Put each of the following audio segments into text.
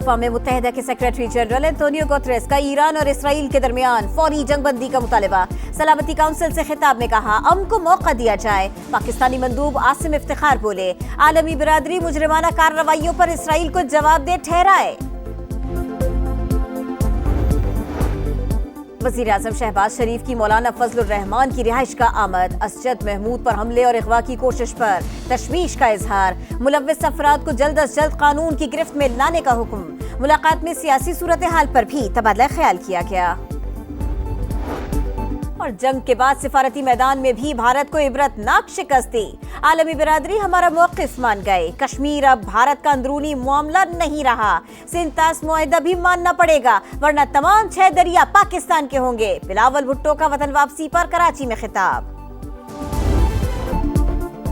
اقوام متحدہ کے سیکریٹری جنرل انتونیو گوتریس کا ایران اور اسرائیل کے درمیان فوری جنگ بندی کا مطالبہ۔ سلامتی کونسل سے خطاب میں کہا امن کو موقع دیا جائے۔ پاکستانی مندوب عاصم افتخار بولے عالمی برادری مجرمانہ کارروائیوں پر اسرائیل کو جواب دہ ٹھہرائے۔ وزیر اعظم شہباز شریف کی مولانا فضل الرحمان کی رہائش کا آمد۔ اسجد محمود پر حملے اور اغوا کی کوشش پر تشویش کا اظہار۔ ملوث افراد کو جلد از جلد قانون کی گرفت میں لانے کا حکم۔ ملاقات میں سیاسی صورتحال پر بھی تبادلہ خیال کیا گیا۔ اور جنگ کے بعد سفارتی میدان میں بھی بھارت کو عبرت ناک شکست دی۔ عالمی برادری ہمارا موقف مان گئے۔ کشمیر اب بھارت کا اندرونی معاملہ نہیں رہا۔ سینتاس معاہدہ بھی ماننا پڑے گا ورنہ تمام 6 دریا پاکستان کے ہوں گے۔ بلاول بھٹو کا وطن واپسی پر کراچی میں خطاب۔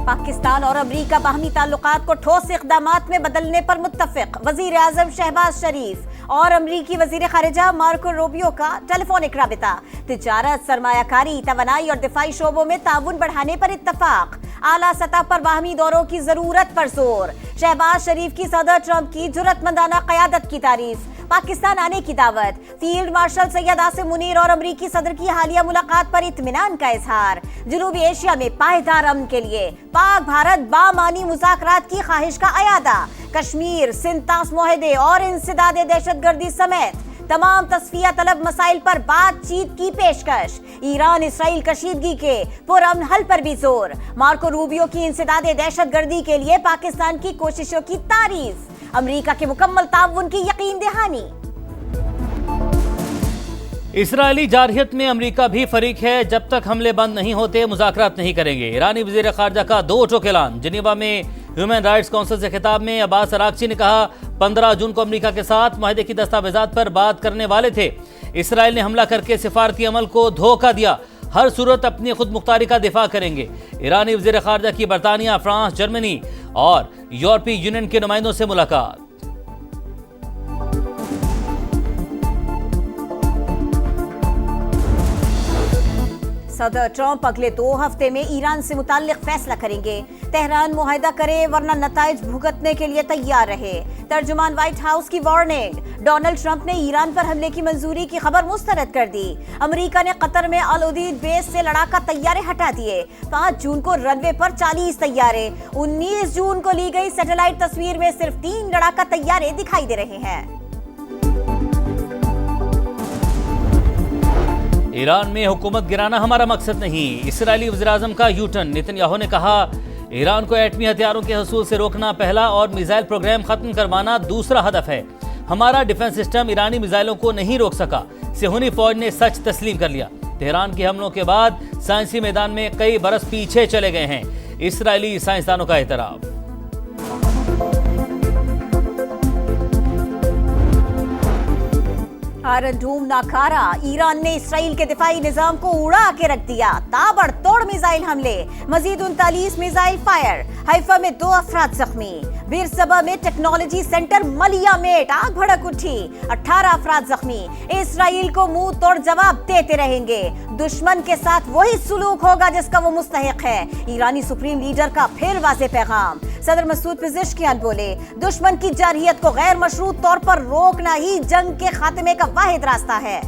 پاکستان اور امریکہ باہمی تعلقات کو ٹھوس اقدامات میں بدلنے پر متفق۔ وزیر اعظم شہباز شریف اور امریکی وزیر خارجہ مارکو روبیو کا ٹیلی فونک رابطہ۔ تجارت، سرمایہ کاری، توانائی اور دفاعی شعبوں میں تعاون بڑھانے پر اتفاق۔ اعلیٰ سطح پر باہمی دوروں کی ضرورت پر زور۔ شہباز شریف کی صدر ٹرمپ کی جرأت مندانہ قیادت کی تعریف۔ پاکستان آنے کی دعوت۔ فیلڈ مارشل سید عاصم منیر اور امریکی صدر کی حالیہ ملاقات پر اطمینان کا اظہار۔ جنوبی ایشیا میں پائیدار امن کے لیے پاک بھارت بامعنی مذاکرات کی خواہش کا اعادہ۔ کشمیر، سینتاس معاہدے اور انسداد دہشت گردی سمیت تمام تصفیہ طلب مسائل پر بات چیت کی پیشکش۔ ایران اسرائیل کشیدگی کے پرامن حل پر بھی زور۔ مارکو روبیو کی انسداد دہشت گردی کے لیے پاکستان کی کوششوں کی تعریف۔ امریکہ کے مکمل تعاون کی یقین دہانی۔ اسرائیلی جارحیت میں امریکہ بھی فریق ہے۔ جب تک حملے بند نہیں ہوتے مذاکرات نہیں کریں گے۔ ایرانی وزیر خارجہ کا 2 ٹوک اعلان۔ جنیوا میں ہیومن رائٹس کونسل سے خطاب میں عباس اراغچی نے کہا 15 جون کو امریکہ کے ساتھ معاہدے کی دستاویزات پر بات کرنے والے تھے۔ اسرائیل نے حملہ کر کے سفارتی عمل کو دھوکہ دیا۔ ہر صورت اپنی خود مختاری کا دفاع کریں گے۔ ایرانی وزیر خارجہ کی برطانیہ، فرانس، جرمنی اور یورپی یونین کے نمائندوں سے ملاقات۔ صدر ٹرمپ اگلے 2 ہفتے میں ایران سے متعلق فیصلہ کریں گے۔ تہران معاہدہ کرے ورنہ نتائج بھگتنے کے لیے تیار رہے۔ ترجمان وائٹ ہاؤس کی وارننگ۔ ڈونلڈ ٹرمپ نے ایران پر حملے کی منظوری کی خبر مسترد کر دی۔ امریکہ نے قطر میں العدید بیس سے لڑاکا طیارے ہٹا دیے۔ 5 جون کو رن وے پر 40 طیارے۔ 19 جون کو لی گئی سیٹلائٹ تصویر میں صرف 3 لڑاکا طیارے دکھائی دے رہے ہیں۔ ایران میں حکومت گرانا ہمارا مقصد نہیں۔ اسرائیلی وزیراعظم کا یو ٹرن۔ نیتن یاہو نے کہا ایران کو ایٹمی ہتھیاروں کے حصول سے روکنا پہلا اور میزائل پروگرام ختم کروانا دوسرا ہدف ہے۔ ہمارا ڈیفنس سسٹم ایرانی میزائلوں کو نہیں روک سکا۔ صہیونی فوج نے سچ تسلیم کر لیا۔ تہران کے حملوں کے بعد سائنسی میدان میں کئی برس پیچھے چلے گئے ہیں۔ اسرائیلی سائنسدانوں کا اعتراف۔ Iron Dome ناکارہ۔ ایران نے اسرائیل کے دفاعی نظام کو اڑا کے رکھ دیا۔ تابڑ توڑ میزائل حملے۔ مزید 39 میزائل فائر۔ حیفا میں 2 افراد زخمی۔ بیر صبا میں ٹیکنالوجی سینٹر ملیا میٹ آگ بھڑک اٹھی۔ 18 افراد زخمی۔ اسرائیل کو منہ توڑ جواب دیتے رہیں گے۔ دشمن کے ساتھ وہی سلوک ہوگا جس کا وہ مستحق ہے۔ ایرانی سپریم لیڈر کا پھر واضح پیغام۔ صدر مسعود پزشکیان بولے دشمن کی جارحیت کو غیر مشروط طور پر روکنا ہی جنگ کے خاتمے کا واحد راستہ ہے۔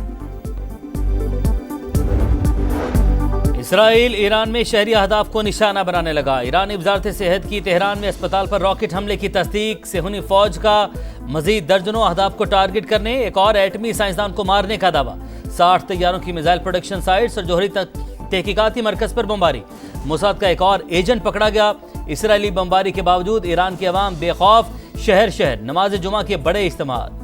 اسرائیل ایران میں شہری اہداف کو نشانہ بنانے لگا۔ ایرانی وزارت صحت کی تہران میں اسپتال پر راکٹ حملے کی تصدیق۔ صہیونی فوج کا مزید درجنوں اہداف کو ٹارگٹ کرنے، ایک اور ایٹمی سائنسدان کو مارنے کا دعویٰ۔ 60 طیاروں کی میزائل پروڈکشن سائٹس اور جوہری تحقیقاتی مرکز پر بمباری۔ موساد کا ایک اور ایجنٹ پکڑا گیا۔ اسرائیلی بمباری کے باوجود ایران کے عوام بے خوف۔ شہر شہر نماز جمعہ کے بڑے اجتماعات۔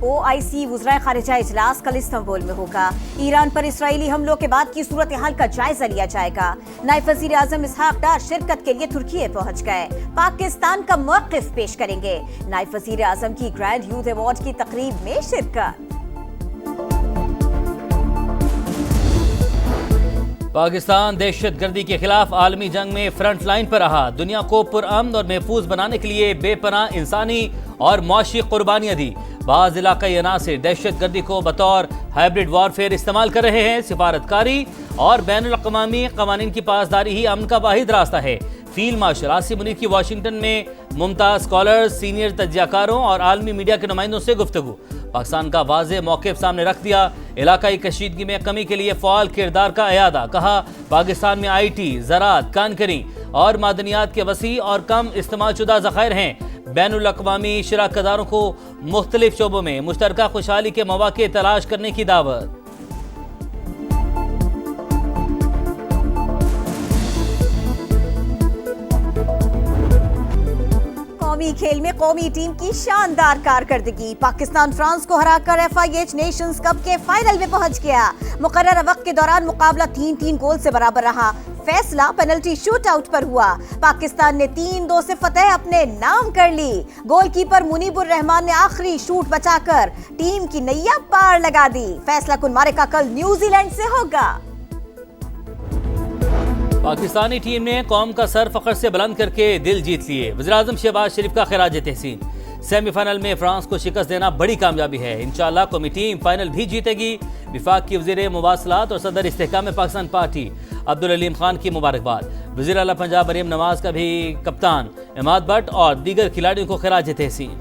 OIC وزرائے خارجہ اجلاس کل استنبول میں ہوگا۔ ایران پر اسرائیلی حملوں کے بعد کی صورتحال کا جائزہ لیا جائے گا۔ نائب وزیر اعظم اسحاق ڈار شرکت کے لیے ترکی پہنچ گئے۔ پاکستان کا موقف پیش کریں گے۔ نائب وزیر اعظم کی گرینڈ یوتھ ایوارڈ کی تقریب میں شرکت۔ پاکستان دہشت گردی کے خلاف عالمی جنگ میں فرنٹ لائن پر رہا۔ دنیا کو پرامن اور محفوظ بنانے کے لیے بے پناہ انسانی اور معاشی قربانیاں دی۔ بعض علاقائی عناصر دہشت گردی کو بطور ہائبرڈ وارفیئر استعمال کر رہے ہیں. سفارتکاری اور بین الاقوامی قوانین کی پاسداری ہی امن کا واحد راستہ ہے. فیلڈ مارشل عاصم منیر کی واشنگٹن میں ممتاز اسکالرز، سینئر تجزیہ کاروں اور عالمی میڈیا کے نمائندوں سے گفتگو. پاکستان کا واضح موقف سامنے رکھ دیا. علاقائی کشیدگی میں کمی کے لیے فعال کردار کا اعادہ. کہا پاکستان میں آئی ٹی، زراعت، کانکری اور معدنیات کے وسیع اور کم استعمال شدہ ذخائر ہیں. بین الاقوامی شراکت داروں کو مختلف شعبوں میں مشترکہ خوشحالی کے مواقع تلاش کرنے کی دعوت. قومی کھیل میں قومی ٹیم کی شاندار کارکردگی. پاکستان فرانس کو ہرا کر FIH نیشنز کپ کے فائنل میں پہنچ گیا. مقررہ وقت کے دوران مقابلہ 3-3 گول سے برابر رہا. فیصلہ پینلٹی شوٹ آؤٹ پر ہوا. پاکستان نے 3-2 سے فتح اپنے نام کر لی. گول کیپر منیب الرحمان نے آخری شوٹ بچا کر ٹیم کی نیا پار لگا دی. فیصلہ کن معرکہ کل نیوزی لینڈ سے ہوگا. پاکستانی ٹیم نے قوم کا سر فخر سے بلند کر کے دل جیت لیے. وزیراعظم شہباز شریف کا خراج تحسین. سیمی فائنل میں فرانس کو شکست دینا بڑی کامیابی ہے. انشاءاللہ قومی ٹیم فائنل بھی جیتے گی. وفاق کی وزیر مواصلات اور صدر استحکام پاکستان پارٹی عبدالعلیم خان کی مبارکباد. وزیر اعلیٰ پنجاب مریم نواز کا بھی کپتان عماد بٹ اور دیگر کھلاڑیوں کو خراج تحسین.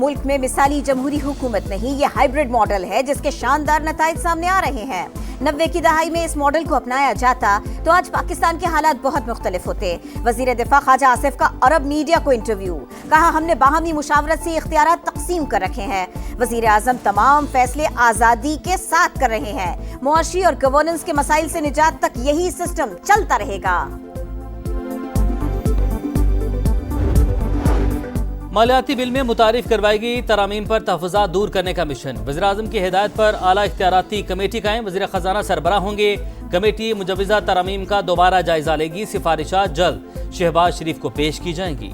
ملک میں مثالی جمہوری حکومت نہیں، یہ ہائبرڈ ماڈل ہے جس کے شاندار نتائج سامنے آ رہے ہیں. 90 کی دہائی میں اس ماڈل کو اپنایا جاتا تو آج پاکستان کے حالات بہت مختلف ہوتے. وزیر دفاع خواجہ آصف کا عرب میڈیا کو انٹرویو. کہا ہم نے باہمی مشاورت سے اختیارات تقسیم کر رکھے ہیں. وزیر اعظم تمام فیصلے آزادی کے ساتھ کر رہے ہیں. معاشی اور گورننس کے مسائل سے نجات تک یہی سسٹم چلتا رہے گا. مالیاتی بل میں متعارف کروائی گئی ترامیم پر تحفظات دور کرنے کا مشن. وزیراعظم کی ہدایت پر اعلیٰ اختیاراتی کمیٹی قائم. وزیر خزانہ سربراہ ہوں گے. کمیٹی مجوزہ ترامیم کا دوبارہ جائزہ لے گی. سفارشات جلد شہباز شریف کو پیش کی جائیں گی.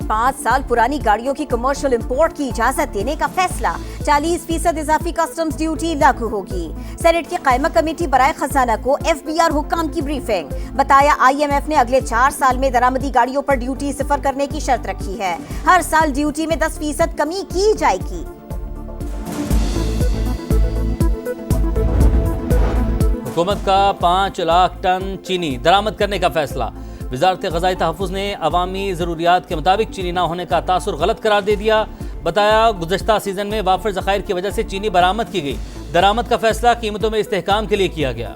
5 سال پرانی گاڑیوں کی کمرشل امپورٹ کی اجازت دینے کا فیصلہ. 40% اضافی کسٹمز ڈیوٹی لاگو ہوگی. سینیٹ کی قائمہ کمیٹی برائے خزانہ کو FBR حکام کی بریفنگ. بتایا IMF نے اگلے 4 سال میں درآمدی گاڑیوں پر ڈیوٹی 0 کرنے کی شرط رکھی ہے. ہر سال ڈیوٹی میں 10% کمی کی جائے گی. حکومت کا 5 لاکھ ٹن چینی درآمد کرنے کا فیصلہ. وزارت غذائی تحفظ نے عوامی ضروریات کے مطابق چینی نہ ہونے کا تاثر غلط قرار دے دیا. بتایا گزشتہ سیزن میں وافر ذخائر کی وجہ سے چینی برآمد کی گئی. درآمد کا فیصلہ قیمتوں میں استحکام کے لیے کیا گیا.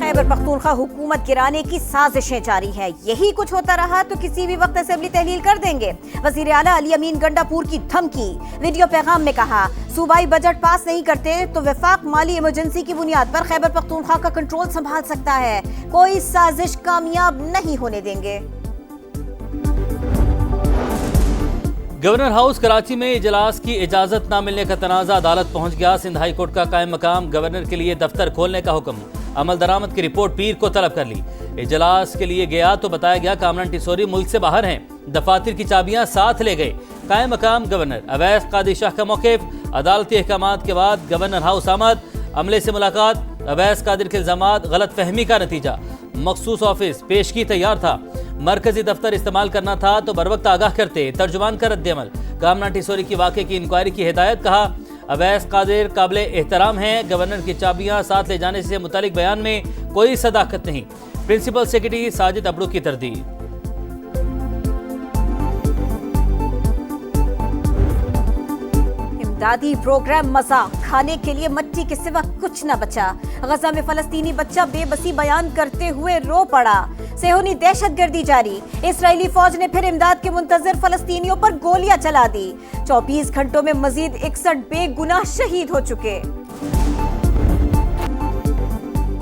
خیبر پختونخوا حکومت گرانے کی سازشیں جاری ہیں. یہی کچھ ہوتا رہا تو کسی بھی وقت اسمبلی تحلیل کر دیں گے. وزیر اعلیٰ علی امین گنڈا پور کی دھمکی. ویڈیو پیغام میں کہا صوبائی بجٹ پاس نہیں کرتے تو وفاق مالی ایمرجنسی کی بنیاد پر خیبر پختونخوا کا کنٹرول سنبھال سکتا ہے. کوئی سازش کامیاب نہیں ہونے دیں گے. گورنر ہاؤس کراچی میں اجلاس کی اجازت نہ ملنے کا تنازع عدالت پہنچ گیا. سندھ ہائی کورٹ کا قائم مقام گورنر کے لیے دفتر کھولنے کا حکم. عمل درآمد کی رپورٹ پیر کو طلب کر لی. اجلاس کے لیے گیا تو بتایا گیا کامران ٹیسوری ملک سے باہر ہیں. دفاتر کی چابیاں ساتھ لے گئے. قائم مقام گورنر اویس قادری شاہ کا موقف. عدالتی احکامات کے بعد گورنر ہاؤس آمد. عملے سے ملاقات. اویس قادر کے الزامات غلط فہمی کا نتیجہ. مخصوص آفس پیشگی تیار تھا. مرکزی دفتر استعمال کرنا تھا تو بروقت آگاہ کرتے. ترجمان کا رد عمل. کامران ٹیسوری کی واقعے کی انکوائری کی ہدایت. کہا اویس قادر قابل احترام ہیں. گورنر کی چابیاں ساتھ لے جانے سے متعلق بیان میں کوئی صداقت نہیں. پرنسپل سیکرٹری ساجد ابڑو کی تردید. امدادی پروگرام مزہ کھانے کے لیے مٹی کے سوا کچھ نہ بچا. غزہ میں فلسطینی بچہ بے بسی بیان کرتے ہوئے رو پڑا. صہیونی دہشت گردی جاری. اسرائیلی فوج نے پھر امداد کے منتظر فلسطینیوں پر گولیاں چلا دی. 24 گھنٹوں میں مزید 61 بے گناہ شہید ہو چکے.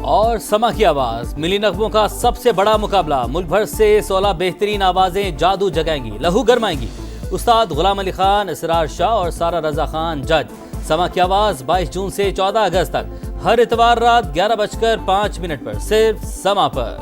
اور سما کی آواز ملی نغموں کا سب سے بڑا مقابلہ. ملک بھر سے 16 بہترین آوازیں جادو جگائیں گی، لہو گرمائیں گی. استاد غلام علی خان، اسرار شاہ اور سارہ رضا خان جج. سما کی آواز 22 جون سے 14 اگست تک ہر اتوار رات 11:05 پر صرف سما پر.